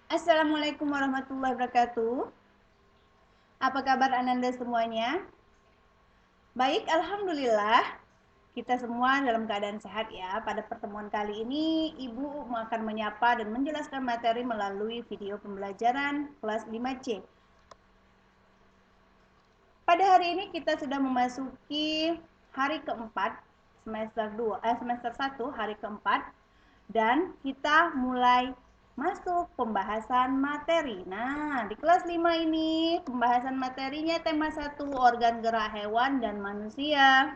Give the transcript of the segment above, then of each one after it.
Assalamualaikum warahmatullahi wabarakatuh. Apa kabar Ananda semuanya? Baik, Alhamdulillah. Kita semua dalam keadaan sehat ya. Pada pertemuan kali ini, Ibu akan menyapa dan menjelaskan materi melalui video pembelajaran kelas 5C. Pada hari ini kita sudah memasuki hari keempat semester 1, hari keempat, dan kita mulai masuk pembahasan materi. Nah, di kelas 5 ini pembahasan materinya tema 1 organ gerak hewan dan manusia.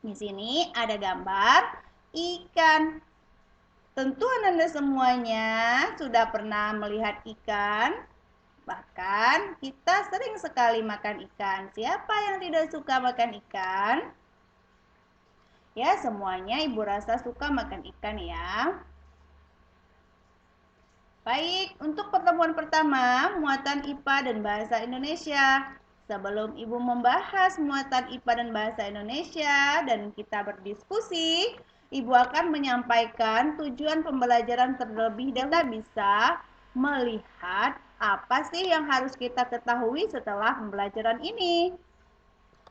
Di sini ada gambar ikan. Tentu Anda semuanya sudah pernah melihat ikan. Bahkan kita sering sekali makan ikan. Siapa yang tidak suka makan ikan? Ya, semuanya Ibu rasa suka makan ikan ya. Baik, untuk pertemuan pertama, muatan IPA dan Bahasa Indonesia. Sebelum Ibu membahas muatan IPA dan Bahasa Indonesia dan kita berdiskusi, Ibu akan menyampaikan tujuan pembelajaran terlebih dahulu. Kita bisa melihat apa sih yang harus kita ketahui setelah pembelajaran ini.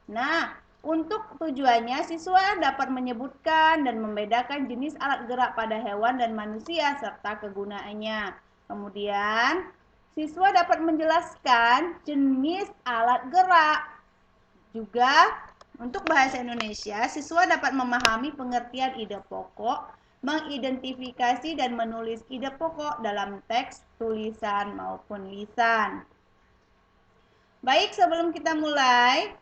Nah, untuk tujuannya, siswa dapat menyebutkan dan membedakan jenis alat gerak pada hewan dan manusia serta kegunaannya. Kemudian, siswa dapat menjelaskan jenis alat gerak. Juga, untuk bahasa Indonesia, siswa dapat memahami pengertian ide pokok, mengidentifikasi dan menulis ide pokok dalam teks, tulisan, maupun lisan. Baik, sebelum kita mulai,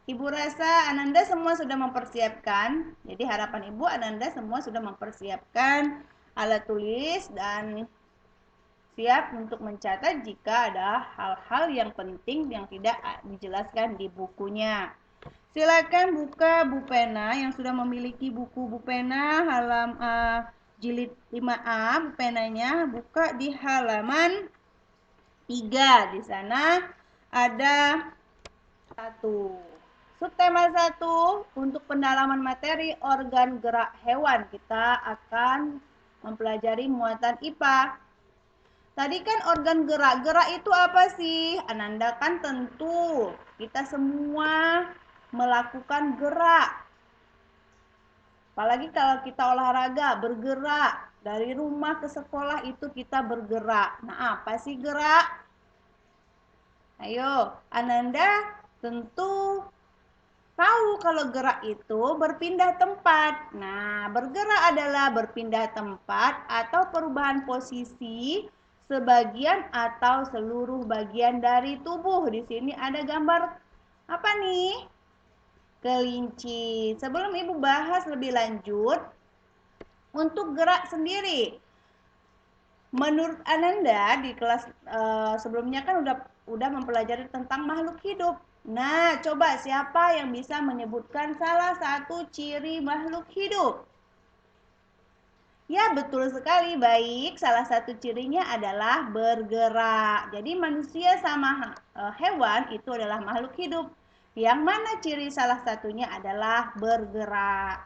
Ibu rasa Ananda semua sudah mempersiapkan. Jadi harapan Ibu Ananda semua sudah mempersiapkan alat tulis dan siap untuk mencatat jika ada hal-hal yang penting yang tidak dijelaskan di bukunya. Silakan buka buku pena yang sudah memiliki buku pena jilid 5A, buku penanya buka di halaman 3. Di sana ada 1. Subtema 1 untuk pendalaman materi organ gerak hewan. Kita akan mempelajari muatan IPA. Tadi kan organ gerak. Gerak itu apa sih? Ananda kan tentu kita semua melakukan gerak. Apalagi kalau kita olahraga, bergerak. Dari rumah ke sekolah itu kita bergerak. Nah, apa sih gerak? Ayo, Ananda tentu tahu kalau gerak itu berpindah tempat. Nah, bergerak adalah berpindah tempat atau perubahan posisi sebagian atau seluruh bagian dari tubuh. Di sini ada gambar apa nih? Kelinci. Sebelum Ibu bahas lebih lanjut, untuk gerak sendiri, menurut Ananda di kelas sebelumnya kan udah mempelajari tentang makhluk hidup. Nah, coba siapa yang bisa menyebutkan salah satu ciri makhluk hidup? Ya, betul sekali. Baik, salah satu cirinya adalah bergerak. Jadi manusia sama hewan itu adalah makhluk hidup. Yang mana ciri salah satunya adalah bergerak.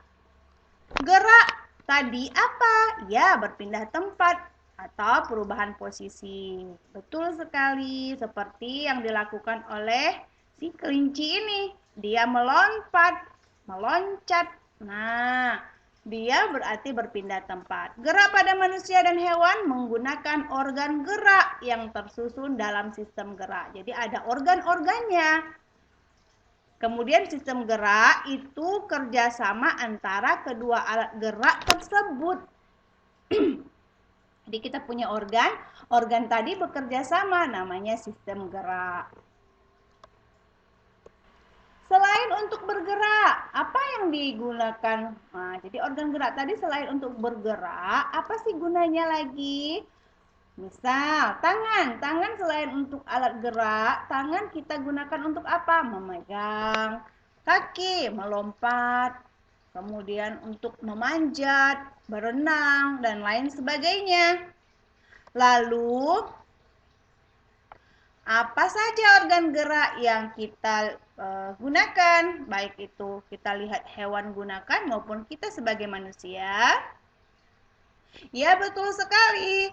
Gerak tadi apa? Ya, berpindah tempat atau perubahan posisi. Betul sekali, seperti yang dilakukan oleh si kelinci ini. Dia melompat, meloncat. Nah, dia berarti berpindah tempat. Gerak pada manusia dan hewan menggunakan organ gerak yang tersusun dalam sistem gerak. Jadi ada organ-organnya. Kemudian sistem gerak itu kerjasama antara kedua alat gerak tersebut. Jadi kita punya organ tadi bekerja sama, namanya sistem gerak. Selain untuk bergerak, apa yang digunakan? Nah, jadi organ gerak tadi selain untuk bergerak, apa sih gunanya lagi? Misal, tangan selain untuk alat gerak, tangan kita gunakan untuk apa? Memegang kaki, melompat, kemudian untuk memanjat, berenang, dan lain sebagainya. Lalu, apa saja organ gerak yang kita gunakan? Baik itu kita lihat hewan gunakan maupun kita sebagai manusia. Ya, betul sekali.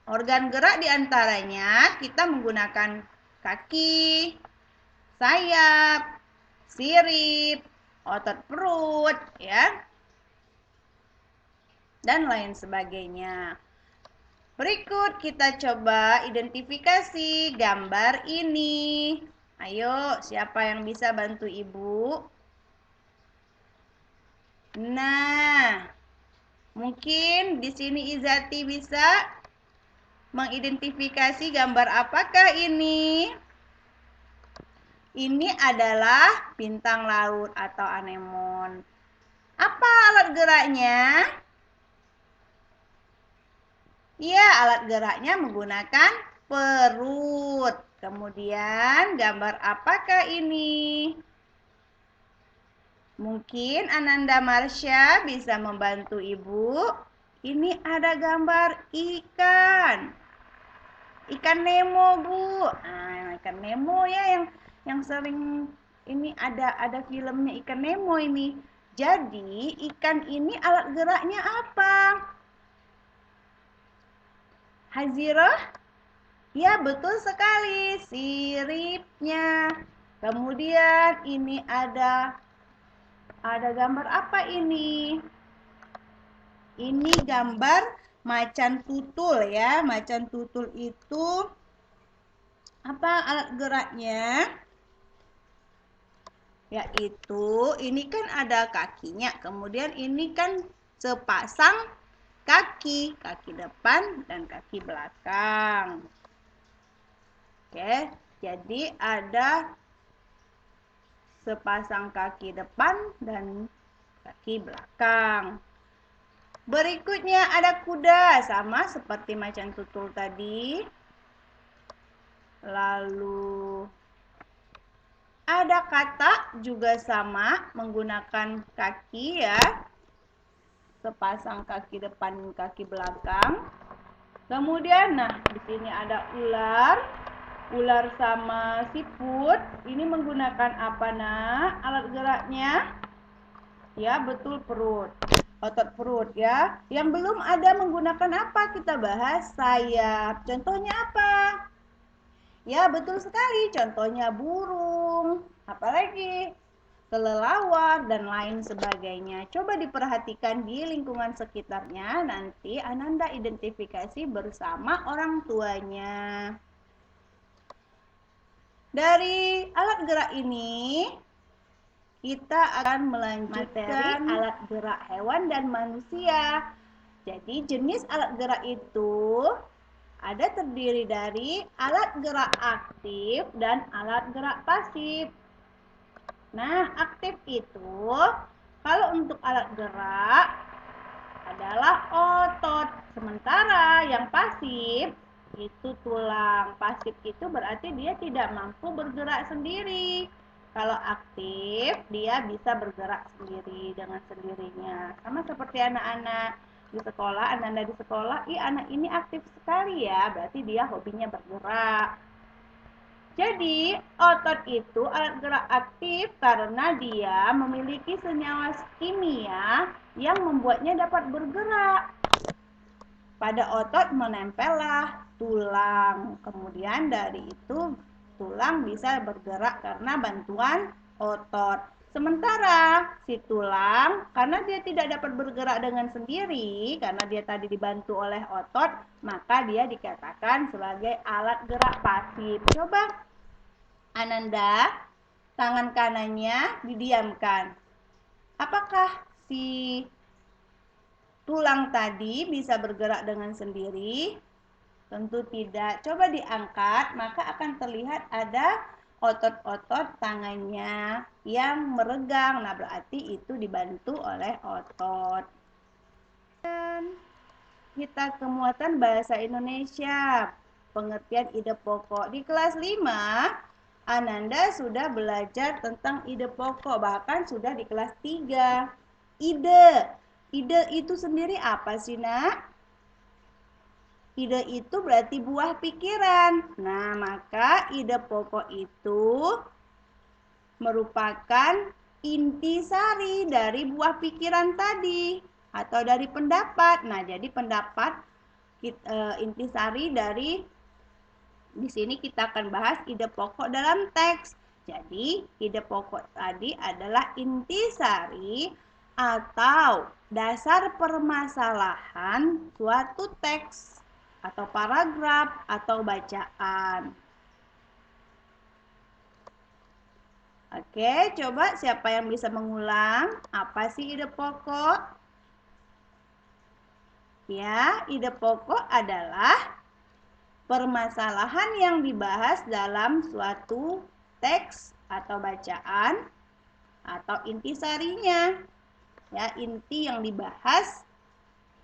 Organ gerak diantaranya kita menggunakan kaki, sayap, sirip, otot perut, ya, dan lain sebagainya. Berikut kita coba identifikasi gambar ini. Ayo, siapa yang bisa bantu Ibu? Nah, mungkin di sini Izati bisa mengidentifikasi gambar apakah ini? Ini adalah bintang laut atau anemon. Apa alat geraknya? Ya, alat geraknya menggunakan perut. Kemudian gambar apakah ini? Mungkin Ananda Marsha bisa membantu Ibu. Ini ada gambar ikan. Ikan Nemo, Bu. Nah, ikan Nemo ya yang sering ini ada filmnya ikan Nemo ini. Jadi, ikan ini alat geraknya apa? Hazirah? Ya, betul sekali. Siripnya. Kemudian ini ada gambar apa ini? Ini gambar macan tutul ya. Macan tutul itu apa alat geraknya? Yaitu ini kan ada kakinya. Kemudian ini kan sepasang kaki depan dan kaki belakang. Oke, jadi ada sepasang kaki depan dan kaki belakang. Berikutnya ada kuda, sama seperti macan tutul tadi. Lalu ada katak juga sama, menggunakan kaki ya. Sepasang kaki depan dan kaki belakang. Kemudian di sini ada ular. Ular sama siput. Ini menggunakan apa, Nak? Alat geraknya? Ya, betul, perut. Otot perut ya. Yang belum ada menggunakan apa? Kita bahas sayap. Contohnya apa? Ya, betul sekali. Contohnya burung. Apalagi? Kelelawar dan lain sebagainya. Coba diperhatikan di lingkungan sekitarnya. Nanti Ananda identifikasi bersama orang tuanya. Dari alat gerak ini, kita akan melanjutkan materi alat gerak hewan dan manusia. Jadi jenis alat gerak itu ada terdiri dari alat gerak aktif dan alat gerak pasif. Nah, aktif itu kalau untuk alat gerak adalah otot. Sementara yang pasif itu tulang. Pasif itu berarti dia tidak mampu bergerak sendiri. Kalau aktif, dia bisa bergerak sendiri dengan sendirinya. Sama seperti anak-anak di sekolah, anak-anak di sekolah, anak ini aktif sekali ya, berarti dia hobinya bergerak. Jadi, otot itu alat gerak aktif karena dia memiliki senyawa kimia yang membuatnya dapat bergerak. Pada otot menempellah tulang. Kemudian dari itu tulang bisa bergerak karena bantuan otot. Sementara si tulang, karena dia tidak dapat bergerak dengan sendiri, karena dia tadi dibantu oleh otot, maka dia dikatakan sebagai alat gerak pasif. Coba Ananda, tangan kanannya didiamkan. Apakah si tulang tadi bisa bergerak dengan sendiri? Tentu tidak. Coba diangkat, maka akan terlihat ada otot-otot tangannya yang meregang. Nah, berarti itu dibantu oleh otot. Dan kita ke muatan bahasa Indonesia. Pengertian ide pokok. Di kelas 5, Ananda sudah belajar tentang ide pokok. Bahkan sudah di kelas 3. Ide. Ide itu sendiri apa sih, Nak? Ide itu berarti buah pikiran. Nah, maka ide pokok itu merupakan intisari dari buah pikiran tadi. atau dari pendapat. Nah, jadi pendapat intisari dari di sini kita akan bahas ide pokok dalam teks. Jadi, ide pokok tadi adalah intisari atau dasar permasalahan suatu teks atau paragraf atau bacaan. Oke, coba siapa yang bisa mengulang? Apa sih ide pokok? Ya, ide pokok adalah permasalahan yang dibahas dalam suatu teks atau bacaan atau intisarinya. Ya, inti yang dibahas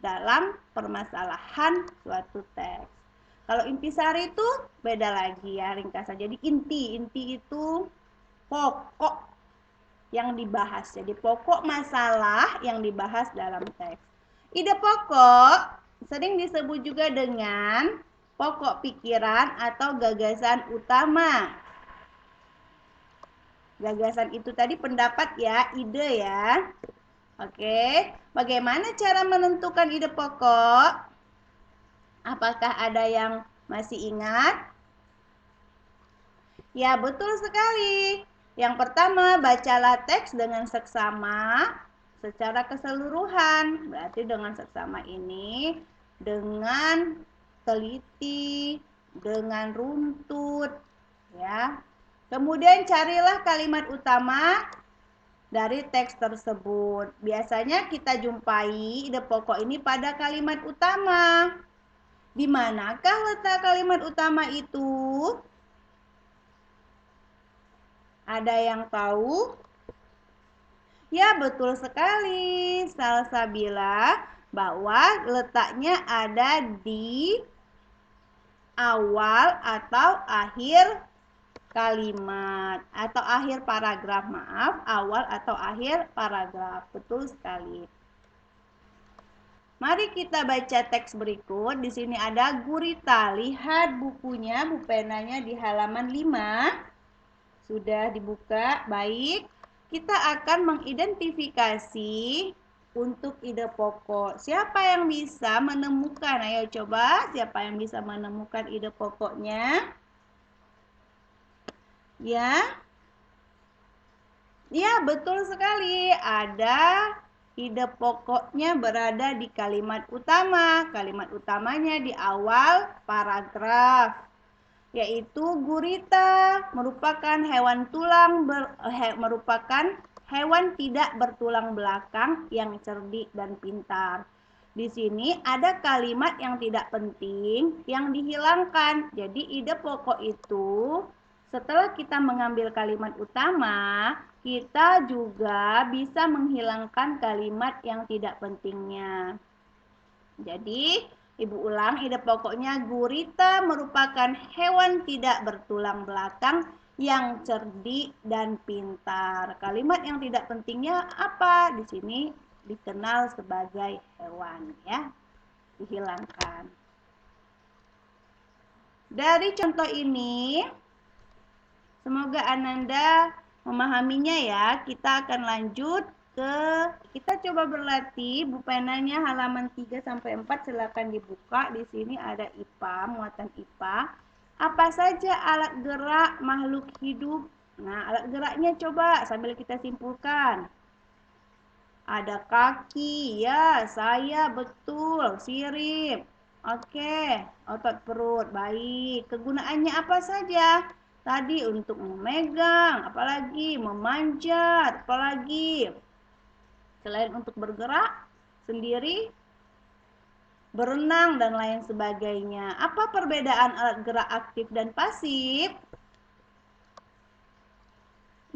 dalam permasalahan suatu teks. Kalau intisari itu beda lagi ya, ringkasan. Jadi inti itu pokok yang dibahas. Jadi pokok masalah yang dibahas dalam teks. Ide pokok sering disebut juga dengan pokok pikiran atau gagasan utama. Gagasan itu tadi pendapat ya, ide ya. Oke, bagaimana cara menentukan ide pokok? Apakah ada yang masih ingat? Ya, betul sekali. Yang pertama, bacalah teks dengan seksama secara keseluruhan. Berarti dengan seksama ini dengan teliti, dengan runtut, ya. Kemudian carilah kalimat utama dari teks tersebut. Biasanya kita jumpai ide pokok ini pada kalimat utama. Di manakah letak kalimat utama itu? Ada yang tahu? Ya, betul sekali. Salsabila bahwa letaknya ada di awal atau akhir kalimat atau akhir paragraf. Maaf, awal atau akhir paragraf. Betul sekali. Mari kita baca teks berikut. Di sini ada gurita. Lihat bukunya, buku penanya di halaman 5. Sudah dibuka. Baik. Kita akan mengidentifikasi untuk ide pokok. Siapa yang bisa menemukan? Ayo coba, siapa yang bisa menemukan ide pokoknya? Ya. Ya, betul sekali. Ada ide pokoknya berada di kalimat utama. Kalimat utamanya di awal paragraf, yaitu gurita merupakan hewan tidak bertulang belakang yang cerdik dan pintar. Di sini ada kalimat yang tidak penting yang dihilangkan. Jadi ide pokok itu setelah kita mengambil kalimat utama, kita juga bisa menghilangkan kalimat yang tidak pentingnya. Jadi, Ibu ulang, ide pokoknya gurita merupakan hewan tidak bertulang belakang yang cerdik dan pintar. Kalimat yang tidak pentingnya apa? Di sini dikenal sebagai hewan ya. Dihilangkan. Dari contoh ini, semoga Ananda memahaminya ya. Kita akan lanjut kita coba berlatih. Bu penanya halaman 3 sampai 4 silakan dibuka. Di sini ada IPA, muatan IPA. Apa saja alat gerak makhluk hidup? Nah, alat geraknya coba sambil kita simpulkan. Ada kaki, ya, saya betul, sirip. Oke, otot perut, baik. Kegunaannya apa saja? Tadi untuk memegang, apalagi memanjat, apalagi selain untuk bergerak sendiri, berenang dan lain sebagainya. Apa perbedaan alat gerak aktif dan pasif?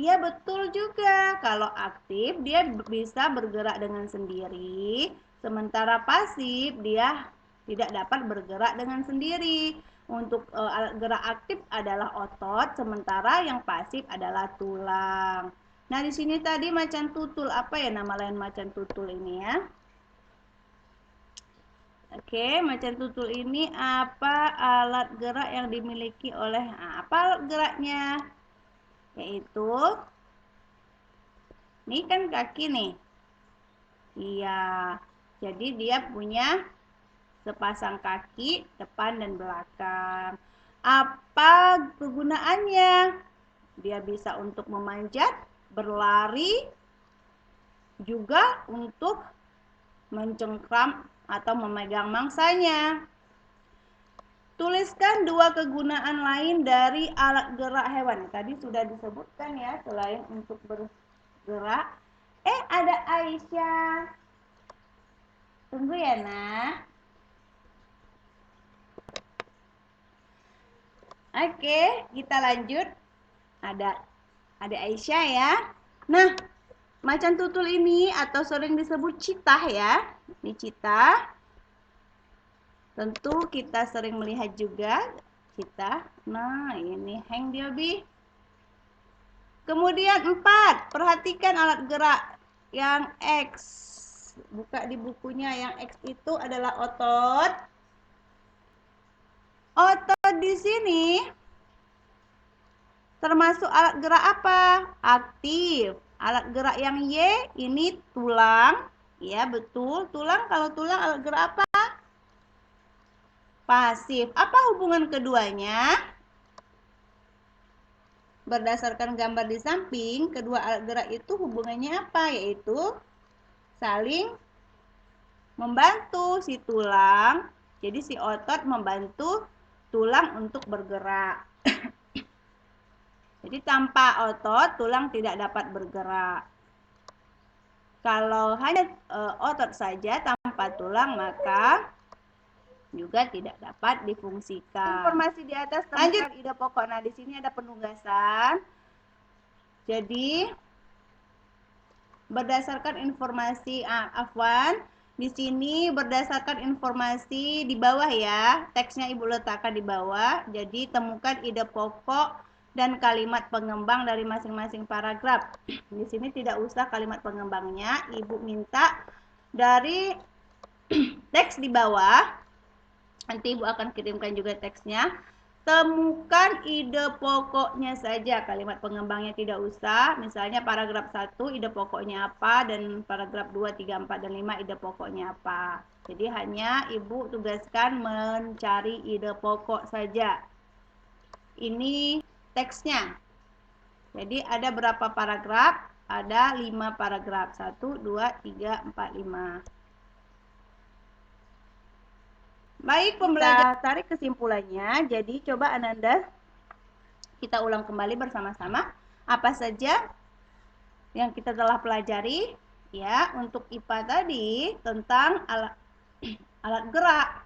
Ya, betul juga. Kalau aktif dia bisa bergerak dengan sendiri, sementara pasif dia tidak dapat bergerak dengan sendiri. Untuk alat gerak aktif adalah otot, sementara yang pasif adalah tulang. Nah, di sini tadi macan tutul. Apa ya nama lain macan tutul ini ya? Oke, macan tutul ini apa alat gerak yang dimiliki oleh apa alat geraknya? Yaitu ini kan kaki nih. Iya. Jadi dia punya sepasang kaki depan dan belakang. Apa kegunaannya? Dia bisa untuk memanjat, berlari, juga untuk mencengkram atau memegang mangsanya. Tuliskan dua kegunaan lain dari alat gerak hewan. Tadi sudah disebutkan ya, selain untuk bergerak. Ada Aisyah. Tunggu ya, Nak. Oke, kita lanjut. Ada Aisyah ya. Nah, macan tutul ini atau sering disebut citah ya. Ini citah. Tentu kita sering melihat juga citah. Nah, ini hang dia bi. Kemudian 4, perhatikan alat gerak yang X. Buka di bukunya, yang X itu adalah otot. Otot di sini termasuk alat gerak apa? Aktif. Alat gerak yang Y ini tulang. Ya, betul. Tulang, kalau tulang alat gerak apa? Pasif. Apa hubungan keduanya? Berdasarkan gambar di samping, kedua alat gerak itu hubungannya apa? Yaitu saling membantu si tulang. Jadi si otot membantu tulang untuk bergerak. Jadi tanpa otot, tulang tidak dapat bergerak. Kalau hanya otot saja tanpa tulang, maka juga tidak dapat difungsikan. Informasi di atas temukan ide pokok. Nah, di sini ada penugasan. Jadi berdasarkan informasi Afwan, di sini berdasarkan informasi di bawah ya. Teksnya Ibu letakkan di bawah. Jadi temukan ide pokok dan kalimat pengembang dari masing-masing paragraf. Di sini tidak usah kalimat pengembangnya. Ibu minta dari teks di bawah. Nanti Ibu akan kirimkan juga teksnya. Temukan ide pokoknya saja, kalimat pengembangnya tidak usah. Misalnya paragraf 1 ide pokoknya apa, dan paragraf 2, 3, 4, dan 5 ide pokoknya apa. Jadi hanya Ibu tugaskan mencari ide pokok saja. Ini teksnya. Jadi ada berapa paragraf? Ada 5 paragraf. 1, 2, 3, 4, 5. Baik, pembelajaran, kita tarik kesimpulannya. Jadi coba Ananda kita ulang kembali bersama-sama apa saja yang kita telah pelajari ya untuk IPA tadi tentang alat gerak.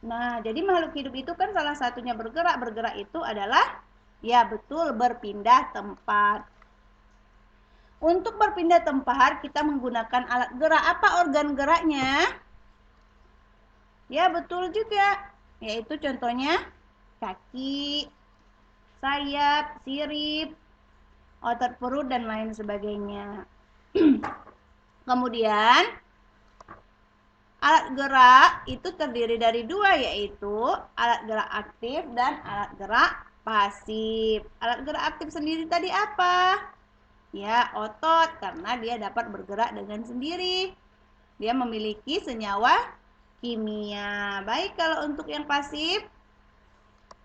Nah, jadi makhluk hidup itu kan salah satunya bergerak. Bergerak itu adalah ya betul berpindah tempat. Untuk berpindah tempat kita menggunakan alat gerak. Apa organ geraknya? Ya betul juga, yaitu contohnya kaki, sayap, sirip, otot perut, dan lain sebagainya. Kemudian alat gerak itu terdiri dari 2, yaitu alat gerak aktif dan alat gerak pasif. Alat gerak aktif sendiri tadi apa? Ya, otot, karena dia dapat bergerak dengan sendiri. Dia memiliki senyawa kimia. Baik, kalau untuk yang pasif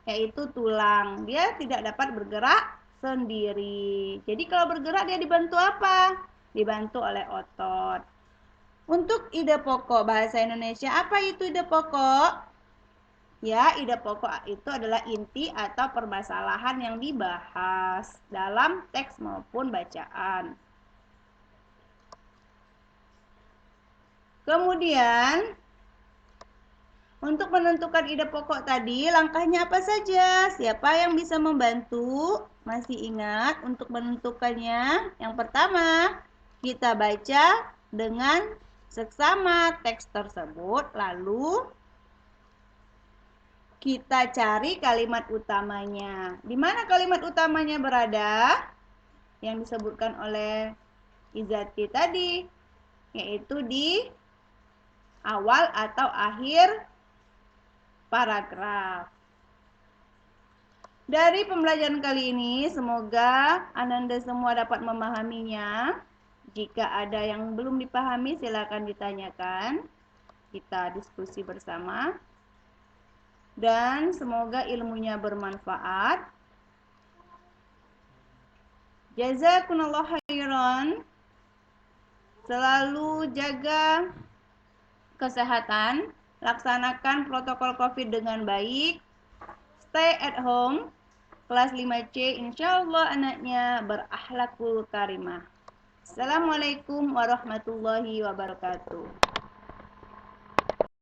yaitu tulang, dia tidak dapat bergerak sendiri. Jadi kalau bergerak dia dibantu apa? Dibantu oleh otot. Untuk ide pokok bahasa Indonesia, apa itu ide pokok? Ya, ide pokok itu adalah inti atau permasalahan yang dibahas dalam teks maupun bacaan. Kemudian untuk menentukan ide pokok tadi, langkahnya apa saja? Siapa yang bisa membantu? Masih ingat untuk menentukannya? Yang pertama, kita baca dengan seksama teks tersebut, lalu kita cari kalimat utamanya. Di mana kalimat utamanya berada? Yang disebutkan oleh Izati tadi, yaitu di awal atau akhir paragraf. Dari pembelajaran kali ini, semoga Ananda semua dapat memahaminya. Jika ada yang belum dipahami, silakan ditanyakan. kita diskusi bersama. Dan semoga ilmunya bermanfaat. Jazakumullah khairan. Selalu jaga kesehatan, laksanakan protokol COVID dengan baik. Stay at home. Kelas 5C insyaallah anaknya berakhlakul karimah. Assalamualaikum warahmatullahi wabarakatuh.